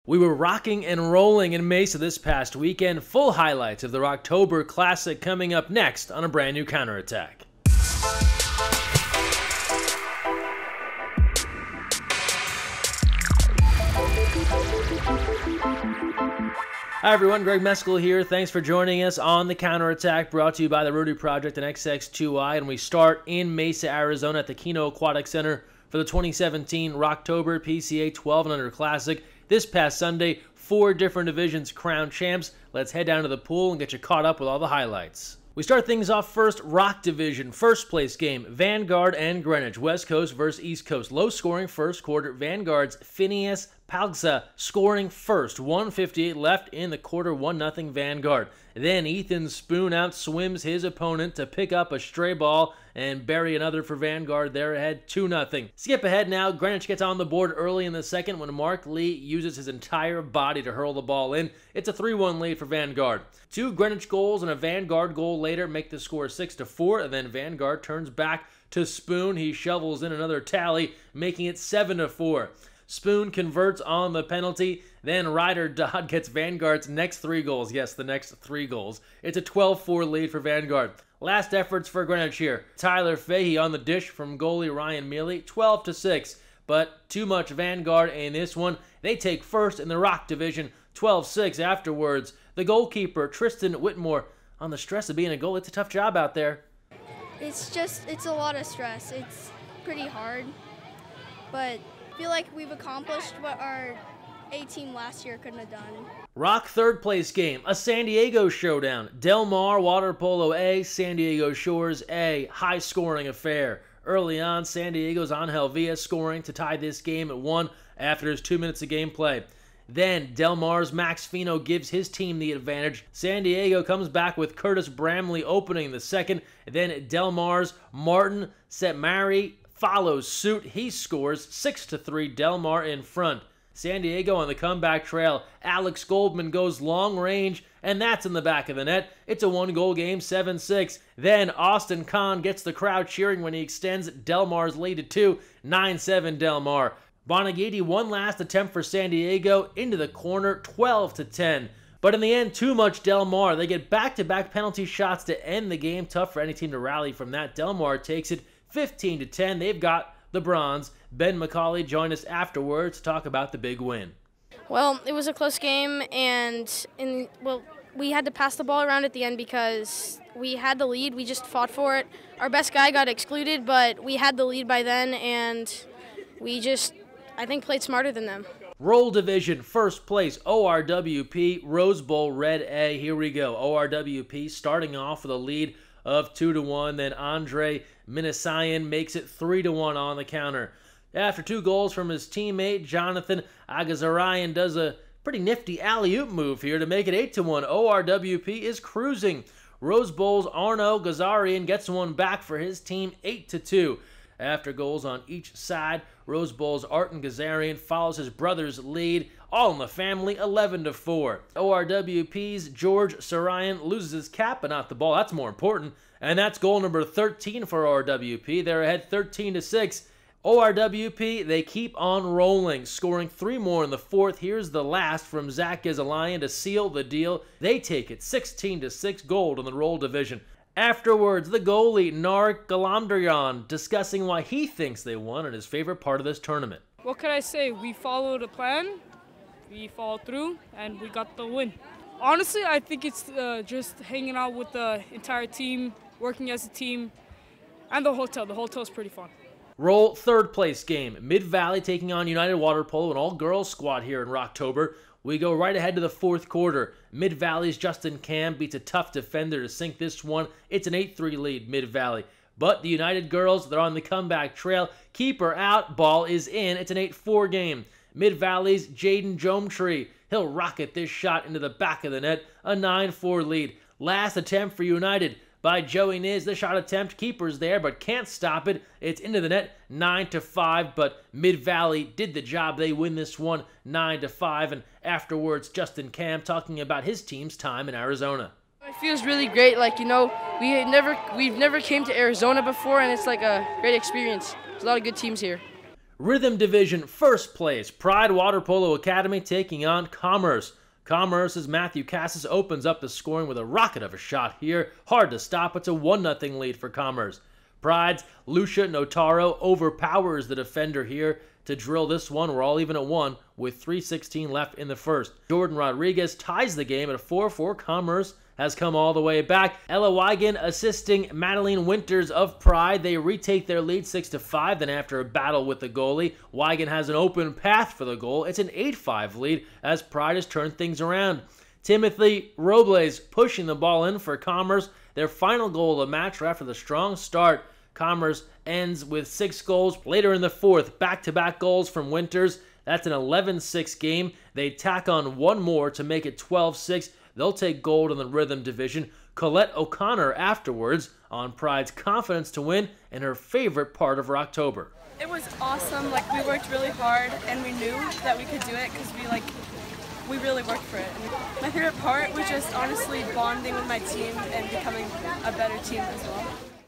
We were rocking and rolling in Mesa this past weekend. Full highlights of the Rock-tober Classic coming up next on a brand new counterattack. Hi everyone, Greg Mescall here. Thanks for joining us on the counterattack, brought to you by the Rudy Project and XX2I. And we start in Mesa, Arizona at the Kino Aquatic Center for the 2017 Rock-tober PCA 12 and Under Classic. This past Sunday, 4 different divisions crowned champs. Let's head down to the pool and get you caught up with all the highlights. We start things off first, Rock Division, first place game, Vanguard and Greenwich, West Coast versus East Coast. Low scoring first quarter, Vanguard's Phineas Palgsa scoring first, 1:58 left in the quarter, 1-0 Vanguard. Then Ethan Spoon outswims his opponent to pick up a stray ball and bury another for Vanguard. They're ahead 2-0. Skip ahead now, Greenwich gets on the board early in the second when Mark Lee uses his entire body to hurl the ball in. It's a 3-1 lead for Vanguard. 2 Greenwich goals and a Vanguard goal later make the score 6-4, and then Vanguard turns back to Spoon. He shovels in another tally, making it 7-4. Spoon converts on the penalty, then Ryder Dodd gets Vanguard's next 3 goals. Yes, the next 3 goals. It's a 12-4 lead for Vanguard. Last efforts for Greenwich here. Tyler Fahey on the dish from goalie Ryan Mealy, 12-6. But too much Vanguard in this one. They take first in the Rock Division, 12-6 afterwards. The goalkeeper, Tristan Whitmore, on the stress of being a goalie. It's a tough job out there. It's a lot of stress. It's pretty hard, but I feel like we've accomplished what our A team last year couldn't have done. Rock third place game, a San Diego showdown. Del Mar Water Polo A, San Diego Shores A, high scoring affair. Early on, San Diego's Angel Villa scoring to tie this game at 1 after his 2 minutes of gameplay. Then Del Mar's Max Fino gives his team the advantage. San Diego comes back with Curtis Bramley opening the second. Then Del Mar's Martin Setmari follows suit. He scores 6-3, Del Mar in front. San Diego on the comeback trail. Alex Goldman goes long range, and that's in the back of the net. It's a 1-goal game, 7-6. Then Austin Kahn gets the crowd cheering when he extends Del Mar's lead to 2, 9-7 Del Mar. Bonagiti one last attempt for San Diego into the corner, 12-10. But in the end, too much Del Mar. They get back-to-back penalty shots to end the game. Tough for any team to rally from that. Del Mar takes it 15-10. They've got the bronze. Ben McCauley joined us afterwards to talk about the big win. Well, it was a close game, and we had to pass the ball around at the end because we had the lead. We just fought for it. Our best guy got excluded, but we had the lead by then, and we just, I think, played smarter than them. Roll Division, first place, ORWP, Rose Bowl Red A. Here we go. ORWP starting off with a lead of 2-1. Then Andre Minasayan makes it 3-1 on the counter. After 2 goals from his teammate, Jonathan Agazarian does a pretty nifty alley-oop move here to make it 8-1. ORWP is cruising. Rose Bowl's Arno Gazarian gets one back for his team, 8-2. After goals on each side, Rose Bowl's Arten Gazarian follows his brother's lead, all in the family, 11-4. ORWP's George Sarayan loses his cap, but not the ball. That's more important. And that's goal number 13 for ORWP. They're ahead 13-6. ORWP, they keep on rolling, scoring 3 more in the fourth. Here's the last from Zach Gazalian to seal the deal. They take it 16-6, gold in the Roll Division. Afterwards, the goalie, Narek Galamdarian, discussing why he thinks they won and his favorite part of this tournament. What can I say? We followed a plan, we followed through, and we got the win. Honestly, I think it's just hanging out with the entire team, working as a team, and the hotel. The hotel's pretty fun. Roll third place game, Mid-Valley taking on United Water Polo, an all-girls squad here in Rock-tober. We go right ahead to the fourth quarter. Mid-Valley's Justin Cam beats a tough defender to sink this one. It's an 8-3 lead, Mid-Valley. But the United girls, they're on the comeback trail. Keeper out, ball is in. It's an 8-4 game. Mid-Valley's Jaden Jometree. He'll rocket this shot into the back of the net. A 9-4 lead. Last attempt for United by Joey Niz. The shot attempt, keeper's there, but can't stop it. It's into the net, 9-5, but Mid-Valley did the job. They win this one, 9-5, and afterwards, Justin Cam talking about his team's time in Arizona. It feels really great. Like, you know, we've never came to Arizona before, and it's like a great experience. There's a lot of good teams here. Rhythm Division first place, Pride Water Polo Academy taking on Commerce. Commerce's Matthew Cassis opens up the scoring with a rocket of a shot here. Hard to stop. It's a 1-0 lead for Commerce. Pride's Lucia Notaro overpowers the defender here to drill this one. We're all even at 1 with 3:16 left in the first. Jordan Rodriguez ties the game at a 4-4. Commerce has come all the way back. Ella Wigan assisting Madeline Winters of Pride. They retake their lead 6-5. Then after a battle with the goalie, Wigan has an open path for the goal. It's an 8-5 lead as Pride has turned things around. Timothy Robles pushing the ball in for Commerce. Their final goal of the match after the strong start. Commerce ends with 6 goals. Later in the fourth, back-to-back goals from Winters. That's an 11-6 game. They tack on one more to make it 12-6. They'll take gold in the Rhythm Division. Colette O'Connor afterwards on Pride's confidence to win and her favorite part of Rock-tober. It was awesome. Like, we worked really hard and we knew that we could do it because we really worked for it. My favorite part was just honestly bonding with my team and becoming a better team as well.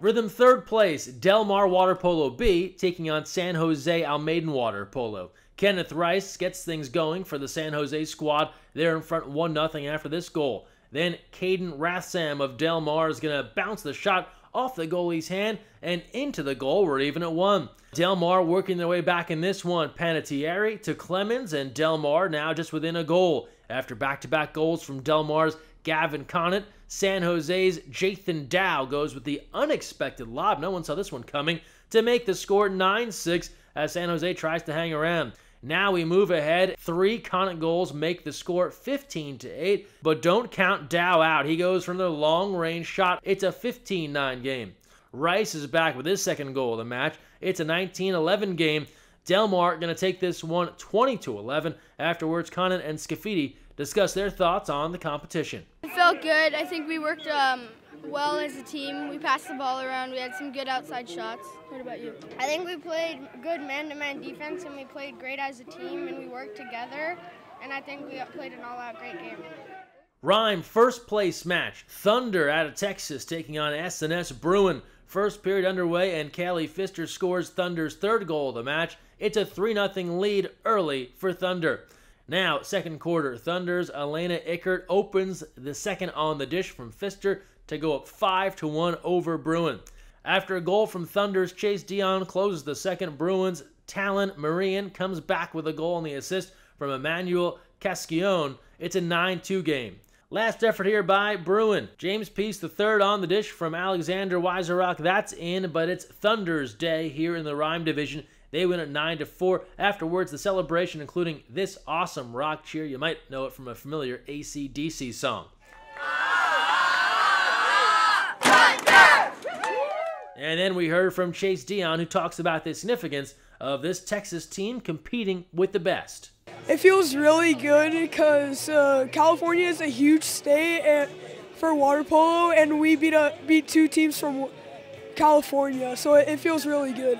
Rhythm third place, Del Mar Water Polo B taking on San Jose Almaden Water Polo. Kenneth Rice gets things going for the San Jose squad. They're in front 1-0 after this goal. Then Caden Rathsam of Del Mar is going to bounce the shot off the goalie's hand and into the goal. We're even at 1. Del Mar working their way back in this one. Panettiere to Clemens, and Del Mar now just within a goal. After back-to-back goals from Del Mar's Gavin Conant, San Jose's Jathan Dow goes with the unexpected lob. No one saw this one coming to make the score 9-6 as San Jose tries to hang around. Now we move ahead. 3 Conant goals make the score 15-8, but don't count Dow out. He goes from the long-range shot. It's a 15-9 game. Rice is back with his second goal of the match. It's a 19-11 game. Del Mar going to take this one 20-11. Afterwards, Conant and Scafidi discuss their thoughts on the competition. It felt good. I think we worked well as a team. We passed the ball around. We had some good outside shots. What about you? I think we played good man-to-man defense, and we played great as a team, and we worked together, and I think we played an all-out great game. Rime first place match. Thunder out of Texas taking on S&S Bruin. First period underway, and Callie Pfister scores Thunder's third goal of the match. It's a 3-0 lead early for Thunder. Now, second quarter, Thunder's Elena Ickert opens the second on the dish from Pfister to go up 5-1 over Bruin. After a goal from Thunder's Chase Dion closes the second, Bruins' Talon Marian comes back with a goal on the assist from Emmanuel Casquion. It's a 9-2 game. Last effort here by Bruin. James Peace the third on the dish from Alexander Weiserock. That's in, but it's Thunder's day here in the Rime Division. They win at 9-4. Afterwards, the celebration including this awesome rock cheer. You might know it from a familiar AC/DC song. And then we heard from Chase Dion, who talks about the significance of this Texas team competing with the best. It feels really good because California is a huge state for water polo, and we beat 2 teams from California, so it feels really good.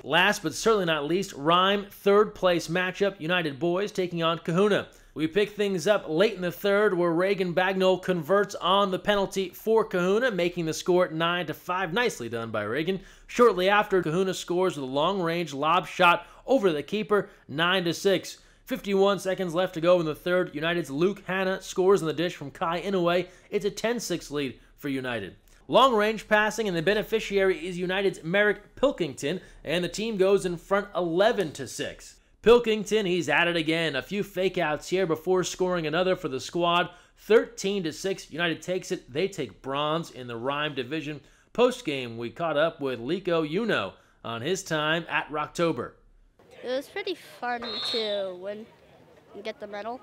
Last but certainly not least, Rime third place matchup, United Boys taking on Kahuna. We pick things up late in the third where Reagan Bagnall converts on the penalty for Kahuna, making the score 9-5. Nicely done by Reagan. Shortly after, Kahuna scores with a long-range lob shot over the keeper, 9-6. 51 seconds left to go in the third. United's Luke Hanna scores on the dish from Kai Inoue. It's a 10-6 lead for United. Long-range passing, and the beneficiary is United's Merrick Pilkington, and the team goes in front 11-6. Pilkington, he's at it again. A few fake-outs here before scoring another for the squad. 13-6, United takes it. They take bronze in the Rime Division. Post-game, we caught up with Liko Uno on his time at Rock-tober. It was pretty fun to win and get the medal.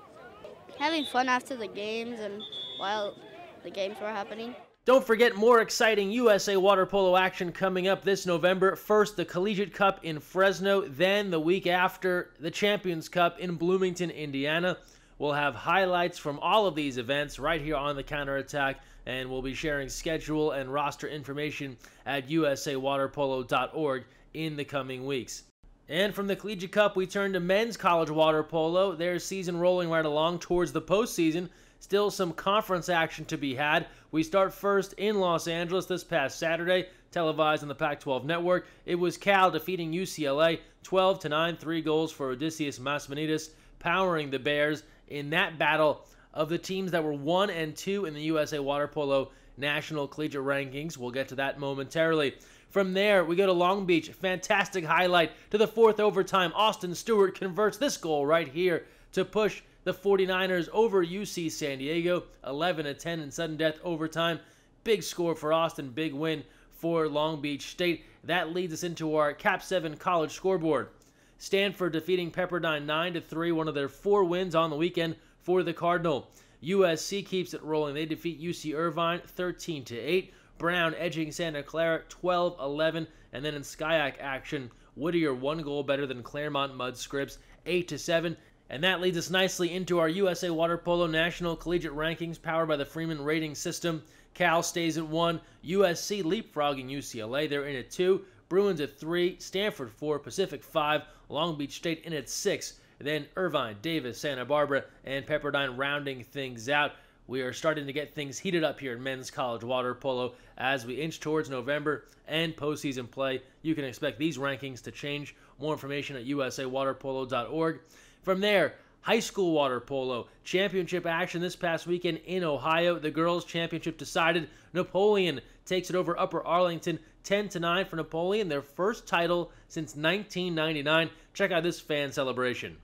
Having fun after the games and while the games were happening. Don't forget more exciting USA Water Polo action coming up this November. First, the Collegiate Cup in Fresno. Then, the week after, the Champions Cup in Bloomington, Indiana. We'll have highlights from all of these events right here on the Counterattack, and we'll be sharing schedule and roster information at usawaterpolo.org in the coming weeks. And from the Collegiate Cup, we turn to men's college water polo. Their season rolling right along towards the postseason. Still some conference action to be had. We start first in Los Angeles this past Saturday. televised on the Pac-12 network. It was Cal defeating UCLA 12-9, 3 goals for Odysseus Masmanides, powering the Bears in that battle of the teams that were 1 and 2 in the USA Water Polo National Collegiate Rankings. We'll get to that momentarily. From there, we go to Long Beach. Fantastic highlight to the 4th overtime. Austin Stewart converts this goal right here to push the 49ers over UC San Diego, 11-10 in sudden death overtime. Big score for Austin, big win for Long Beach State. That leads us into our Cap 7 college scoreboard. Stanford defeating Pepperdine 9-3, one of their 4 wins on the weekend for the Cardinal. USC keeps it rolling. They defeat UC Irvine 13-8. Brown edging Santa Clara 12-11. And then in SCIAC action, Whittier 1 goal better than Claremont Mud Scripps 8-7. And that leads us nicely into our USA Water Polo National Collegiate Rankings powered by the Freeman Rating System. Cal stays at 1. USC leapfrogging UCLA. They're in at 2. Bruins at 3. Stanford 4. Pacific 5. Long Beach State in at 6. Then Irvine, Davis, Santa Barbara, and Pepperdine rounding things out. We are starting to get things heated up here in men's college water polo as we inch towards November and postseason play. You can expect these rankings to change. More information at usawaterpolo.org. From there, high school water polo championship action this past weekend in Ohio. The girls' championship decided. Napoleon takes it over Upper Arlington 10-9 for Napoleon, their first title since 1999. Check out this fan celebration.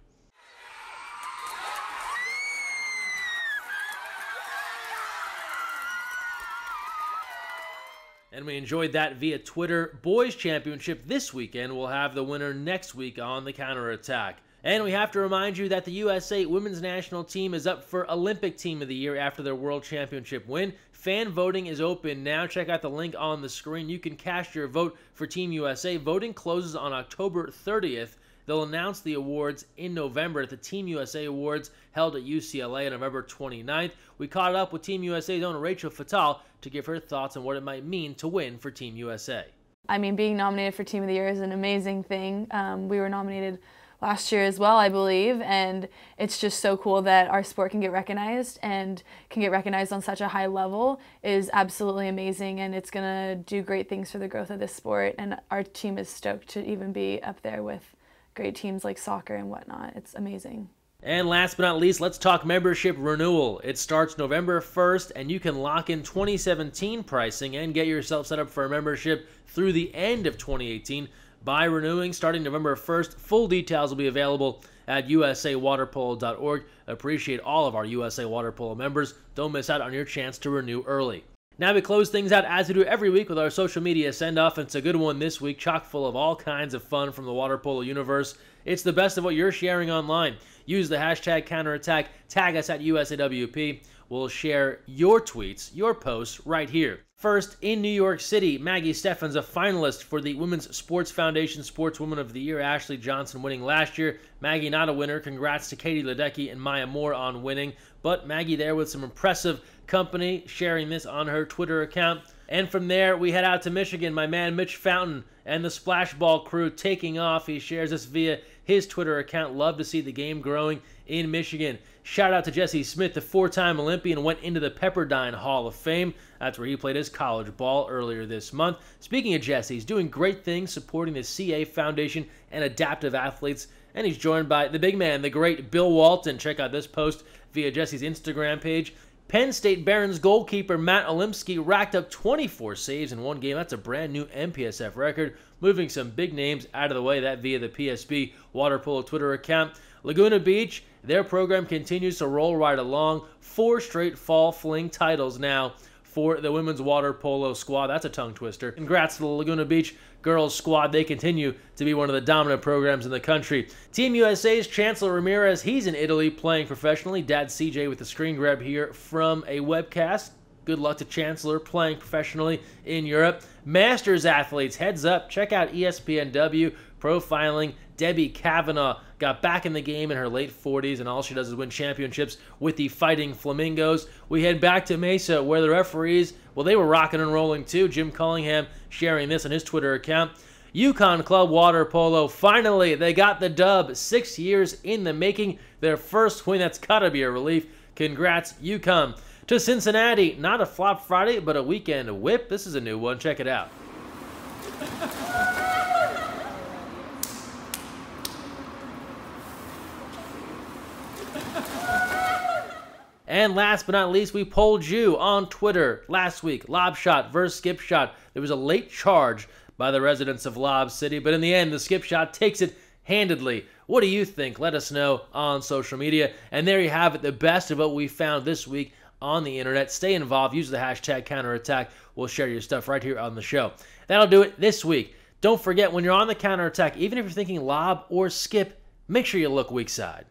And we enjoyed that via Twitter. Boys Championship this weekend. We'll have the winner next week on the counterattack. And we have to remind you that the USA Women's National Team is up for Olympic Team of the Year after their World Championship win. Fan voting is open now. Check out the link on the screen. You can cast your vote for Team USA. Voting closes on October 30th. They'll announce the awards in November at the Team USA Awards held at UCLA on November 29th. We caught up with Team USA's owner Rachel Fattal to give her thoughts on what it might mean to win for Team USA. I mean, being nominated for Team of the Year is an amazing thing. We were nominated last year as well, I believe, and it's just so cool that our sport can get recognized and can get recognized on such a high level is absolutely amazing, and it's going to do great things for the growth of this sport, and our team is stoked to even be up there with great teams like soccer and whatnot. It's amazing. And last but not least, let's talk membership renewal. It starts November 1st, and you can lock in 2017 pricing and get yourself set up for a membership through the end of 2018 by renewing starting November 1st. Full details will be available at usawaterpolo.org. Appreciate all of our USA Water Polo members. Don't miss out on your chance to renew early. Now we close things out as we do every week with our social media send-off. It's a good one this week, chock full of all kinds of fun from the water polo universe. It's the best of what you're sharing online. Use the hashtag counterattack, tag us at USAWP. We'll share your tweets, your posts right here. First, in New York City, Maggie Steffen's a finalist for the Women's Sports Foundation Sportswoman of the Year. Ashley Johnson winning last year. Maggie not a winner. Congrats to Katie Ledecky and Maya Moore on winning. But Maggie there with some impressive company, sharing this on her Twitter account. And from there, we head out to Michigan. My man Mitch Fountain and the Splash Ball crew taking off. He shares this via his Twitter account. Love to see the game growing in Michigan. Shout out to Jesse Smith, the 4-time Olympian, went into the Pepperdine Hall of Fame. That's where he played his college ball earlier this month. Speaking of Jesse, he's doing great things supporting the CA Foundation and adaptive athletes. And he's joined by the big man, the great Bill Walton. Check out this post via Jesse's Instagram page. Penn State Barons goalkeeper Matt Olimsky racked up 24 saves in one game. That's a brand new MPSF record, moving some big names out of the way. That via the PSB Water Polo Twitter account. Laguna Beach, their program continues to roll right along. 4 straight fall fling titles now for the women's water polo squad. That's a tongue twister. Congrats to the Laguna Beach girls squad. They continue to be one of the dominant programs in the country. Team USA's Chancellor Ramirez, he's in Italy playing professionally. Dad CJ with the screen grab here from a webcast. Good luck to Chancellor playing professionally in Europe. Masters athletes, heads up, check out ESPNW profiling Debbie Kavanaugh. Got back in the game in her late 40s, and all she does is win championships with the Fighting Flamingos. We head back to Mesa, where the referees, well, they were rocking and rolling too. Jim Cullingham sharing this on his Twitter account. Yukon Club Water Polo, finally, they got the dub. 6 years in the making. Their first win, that's gotta be a relief. Congrats, Yukon. To Cincinnati, not a flop Friday, but a weekend whip. This is a new one. Check it out. And last but not least, we polled you on Twitter last week. Lob shot versus skip shot. There was a late charge by the residents of Lob City, but in the end, the skip shot takes it handedly. What do you think? Let us know on social media. And there you have it, the best of what we found this week on the internet. Stay involved. Use the hashtag counterattack. We'll share your stuff right here on the show. That'll do it this week. Don't forget, when you're on the counterattack, even if you're thinking lob or skip, make sure you look weak side.